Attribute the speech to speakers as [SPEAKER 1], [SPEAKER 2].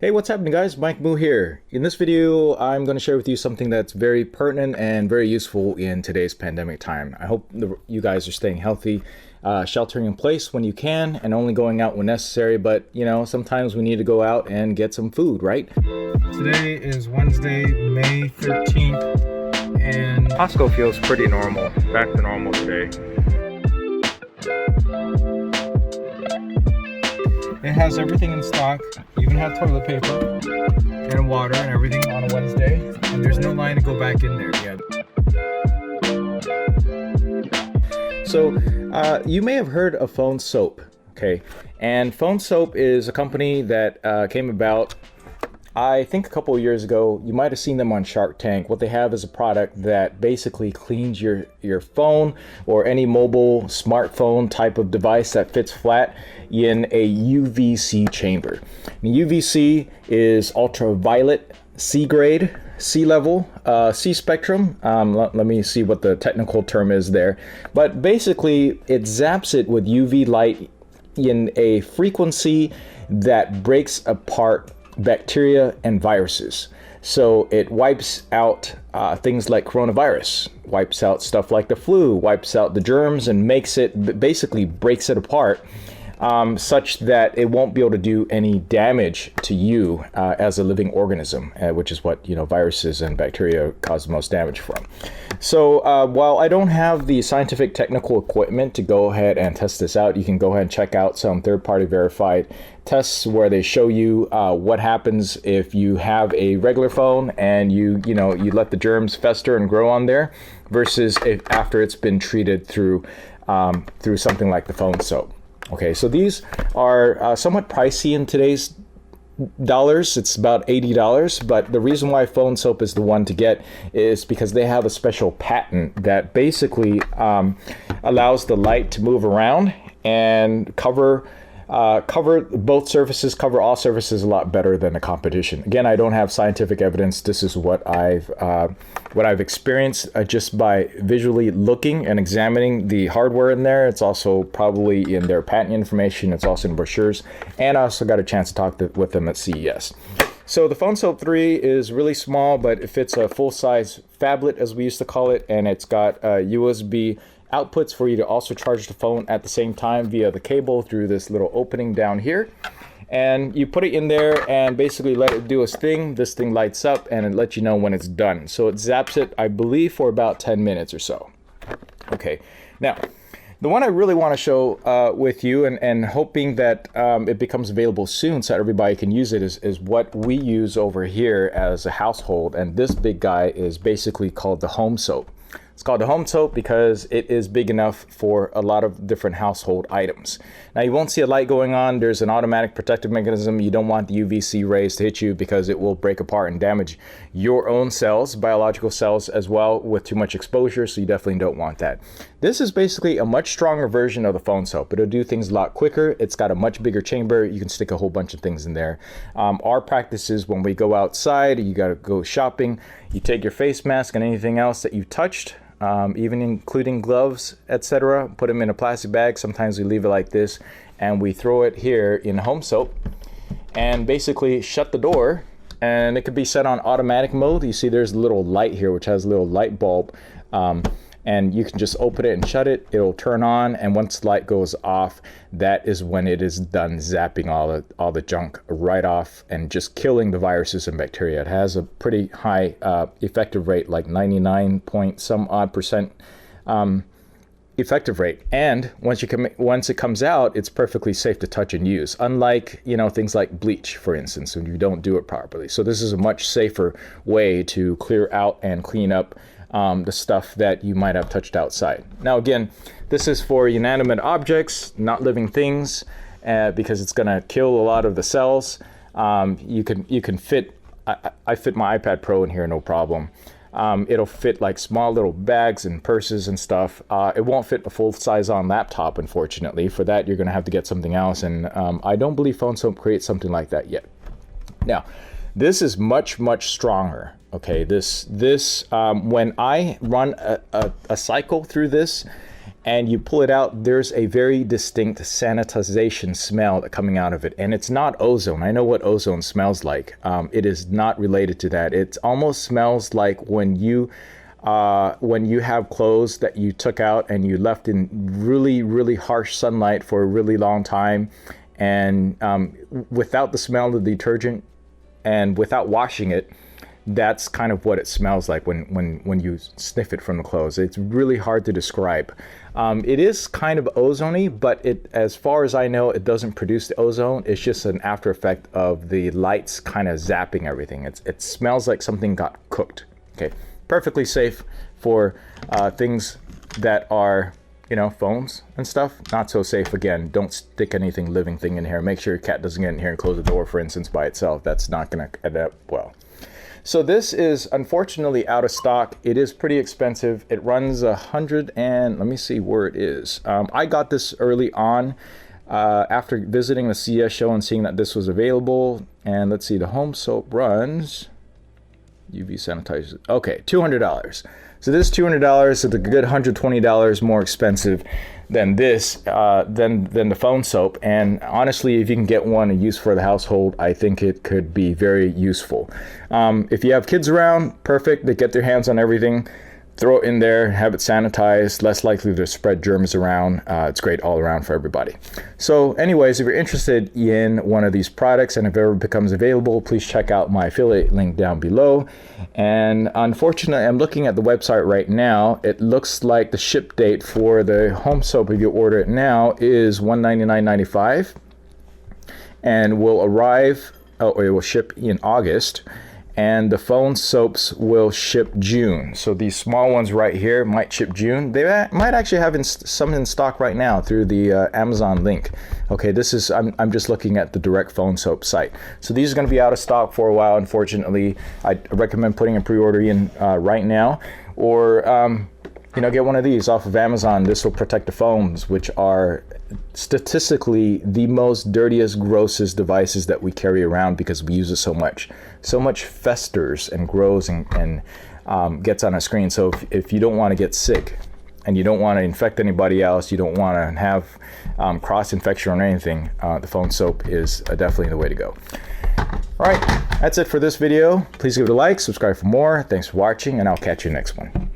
[SPEAKER 1] Hey, what's happening guys? Mike Moo here. In this video, I'm going to share with you something that's very pertinent and very useful in today's pandemic time. I hope you guys are staying healthy, sheltering in place when you can, and only going out when necessary. But, you know, sometimes we need to go out and get some food, right? Today is Wednesday, May 13th, and Costco feels pretty normal. Back to normal today. It has everything in stock, even have toilet paper and water and everything on a Wednesday, and there's no line to go back in there yet. So you may have heard of PhoneSoap, okay? And PhoneSoap is a company that came about, I think a couple of years ago. You might have seen them on Shark Tank. What they have is a product that basically cleans your phone or any mobile smartphone type of device that fits flat in a UVC chamber. The UVC is ultraviolet, C grade, C level, C spectrum. Let me see what the technical term is there. But basically it zaps it with UV light in a frequency that breaks apart bacteria and viruses. So it wipes out things like coronavirus, wipes out stuff like the flu, wipes out the germs, and basically breaks it apart such that it won't be able to do any damage to you as a living organism, which is what, you know, viruses and bacteria cause the most damage from. So while I don't have the scientific technical equipment to go ahead and test this out, you can go ahead and check out some third-party verified tests where they show you what happens if you have a regular phone and you let the germs fester and grow on there versus after it's been treated through something like the PhoneSoap. Okay, so these are somewhat pricey in today's dollars. It's about $80, but the reason why PhoneSoap is the one to get is because they have a special patent that basically allows the light to move around and cover both surfaces, cover all surfaces a lot better than the competition. Again, I don't have scientific evidence. This is what I've experienced just by visually looking and examining the hardware in there. It's also probably in their patent information. It's also in brochures, and I also got a chance to talk with them at CES. So the PhoneSoap 3 is really small, but it fits a full-size phablet, as we used to call it, and it's got USB outputs for you to also charge the phone at the same time via the cable through this little opening down here. And you put it in there and basically let it do its thing. This thing lights up and it lets you know when it's done. So it zaps it, I believe, for about 10 minutes or so. Okay, now the one I really want to show with you and hoping that it becomes available soon so everybody can use it is what we use over here as a household. And this big guy is basically called the HomeSoap. It's called the HomeSoap because it is big enough for a lot of different household items. Now you won't see a light going on. There's an automatic protective mechanism. You don't want the UVC rays to hit you because it will break apart and damage your own cells, biological cells as well, with too much exposure, so you definitely don't want that. This is basically a much stronger version of the PhoneSoap. It'll do things a lot quicker. It's got a much bigger chamber. You can stick a whole bunch of things in there. Our practice is when we go outside, you got to go shopping, you take your face mask and anything else that you've touched, even including gloves, etc., put them in a plastic bag. Sometimes we leave it like this and we throw it here in HomeSoap and basically shut the door, and it could be set on automatic mode. You see there's a little light here which has a little light bulb, and you can just open it and shut it. It'll turn on, and once the light goes off, that is when it is done zapping all the junk right off and just killing the viruses and bacteria. It has a pretty high effective rate, like 99 point some odd percent effective rate. And once it comes out, it's perfectly safe to touch and use, unlike, you know, things like bleach, for instance, when you don't do it properly. So this is a much safer way to clear out and clean up the stuff that you might have touched outside. Now again, this is for inanimate objects, not living things, because it's going to kill a lot of the cells. You can fit, I fit my iPad Pro in here no problem. It'll fit like small little bags and purses and stuff. It won't fit a full-size on laptop, unfortunately. For that, you're going to have to get something else, and I don't believe PhoneSoap creates something like that yet. Now, this is much, much stronger. Okay, this when I run a cycle through this, and you pull it out, there's a very distinct sanitization smell coming out of it. And it's not ozone. I know what ozone smells like. It is not related to that. It almost smells like when you have clothes that you took out and you left in really, really harsh sunlight for a really long time, and without the smell of the detergent and without washing it, that's kind of what it smells like when you sniff it from the clothes. It's really hard to describe. It is kind of ozone-y, but as far as I know, it doesn't produce the ozone. It's just an after effect of the lights kind of zapping everything. It smells like something got cooked. Okay, perfectly safe for things that are, phones and stuff. Not so safe. Again, don't stick anything living thing in here. Make sure your cat doesn't get in here and close the door, for instance, by itself. That's not going to end up well. So this is unfortunately out of stock. It is pretty expensive. It runs 100 and let me see where it is. I got this early on after visiting the CES show and seeing that this was available. And let's see, the home soap runs UV sanitizer. Okay, $200. So this is $200. So the good $120 more expensive than this, than the phone soap. And honestly, if you can get one and use for the household, I think it could be very useful. If you have kids around, perfect. They get their hands on everything. Throw it in there, have it sanitized, less likely to spread germs around. It's great all around for everybody. So anyways, if you're interested in one of these products and if it ever becomes available, please check out my affiliate link down below. And unfortunately, I'm looking at the website right now. It looks like the ship date for the home soap, if you order it now, is $199.95 and will arrive, it will ship in August. And the phone soaps will ship June. So these small ones right here might ship June. They might actually have some in stock right now through the Amazon link. Okay, I'm just looking at the direct phone soap site. So these are gonna be out of stock for a while, unfortunately. I recommend putting a pre-order in right now, or get one of these off of Amazon. This will protect the phones, which are statistically the most dirtiest, grossest devices that we carry around because we use it so much. So much festers and grows and gets on our screen. So if you don't want to get sick and you don't want to infect anybody else, you don't want to have cross-infection or anything, the phone soap is definitely the way to go. All right, that's it for this video. Please give it a like, subscribe for more. Thanks for watching, and I'll catch you next one.